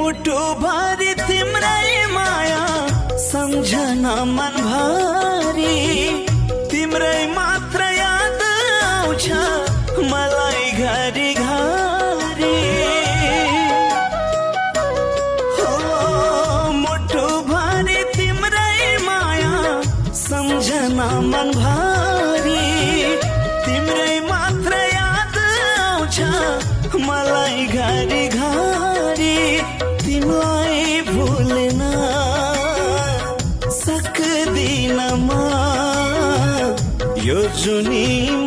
मुटु भरि तिम्रै माया सम्झना मन भरि तिम्रै मात्र याद आउँछ मलाई घरि घरि हो मुटु भरि तिम्रै माया सम्झना मन भरि तिम्रै मात्र याद आउँछ मलाई घरि घरि तिमीलाई भुल्न सक्दिन म यो जुनी